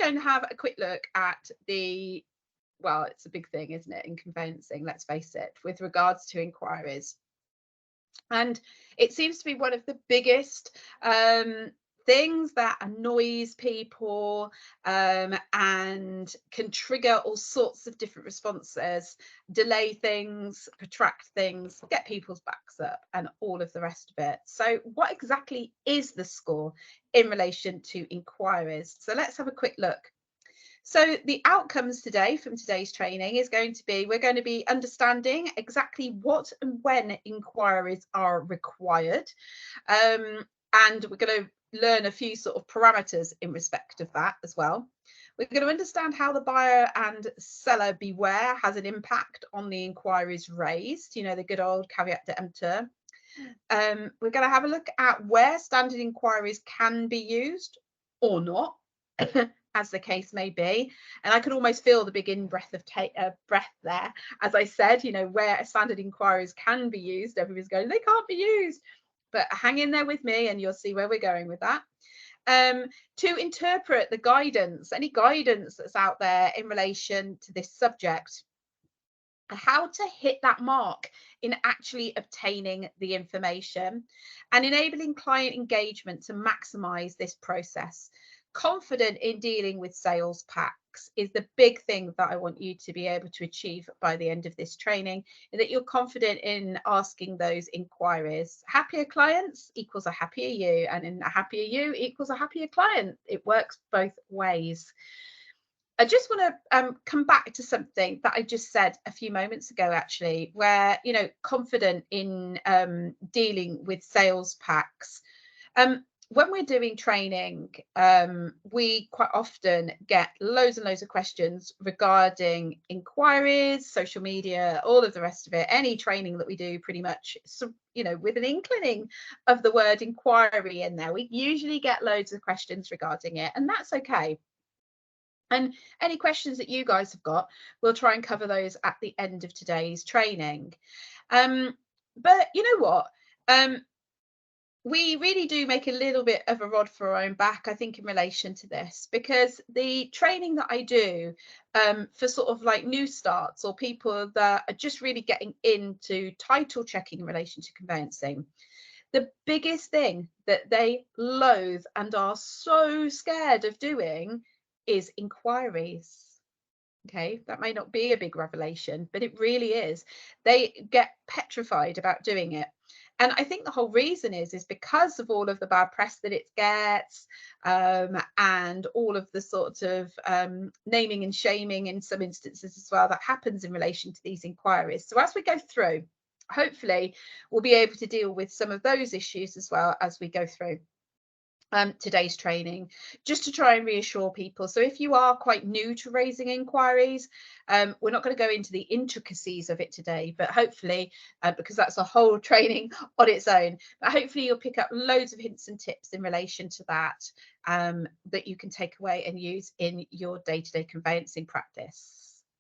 going to have a quick look at well, it's a big thing, isn't it, in conveyancing, let's face it, with regards to inquiries. And it seems to be one of the biggest things that annoys people and can trigger all sorts of different responses, delay things, protract things, get people's backs up, and all of the rest of it. So what exactly is the score in relation to inquiries? So let's have a quick look. So the outcomes today from today's training is going to be, we're going to be understanding exactly what and when inquiries are required. And we're going to learn a few sort of parameters in respect of that as well. We're going to understand how the buyer and seller beware has an impact on the inquiries raised, you know, the good old caveat emptor. We're going to have a look at where standard inquiries can be used or not, as the case may be. And I can almost feel the big in-breath of breath there. As I said, you know, where standard inquiries can be used, everybody's going, they can't be used. But hang in there with me and you'll see where we're going with that. To interpret the guidance, any guidance that's out there in relation to this subject, how to hit that mark in actually obtaining the information and enabling client engagement to maximize this process. Confident in dealing with sales packs is the big thing that I want you to be able to achieve by the end of this training, and that you're confident in asking those inquiries. Happier clients equals a happier you, and a happier you equals a happier client. It works both ways. I just want to come back to something that I just said a few moments ago, actually, where, you know, confident in dealing with sales packs. When we're doing training, we quite often get loads and loads of questions regarding inquiries, social media, all of the rest of it. Any training that we do, pretty much, so, you know, with an inclining of the word inquiry in there, we usually get loads of questions regarding it, and that's okay. And any questions that you guys have got, we'll try and cover those at the end of today's training. But you know what? We really do make a little bit of a rod for our own back, I think, in relation to this, because the training that I do for sort of like new starts or people that are just really getting into title checking in relation to conveyancing, the biggest thing that they loathe and are so scared of doing is inquiries. Okay, that may not be a big revelation, but it really is. They get petrified about doing it. And I think the whole reason is because of all of the bad press that it gets, and all of the sort of naming and shaming in some instances as well that happens in relation to these inquiries. So as we go through, hopefully we'll be able to deal with some of those issues as well as we go through today's training, just to try and reassure people. So if you are quite new to raising inquiries, we're not going to go into the intricacies of it today, but hopefully, because that's a whole training on its own, but hopefully you'll pick up loads of hints and tips in relation to that, that you can take away and use in your day-to-day conveyancing practice.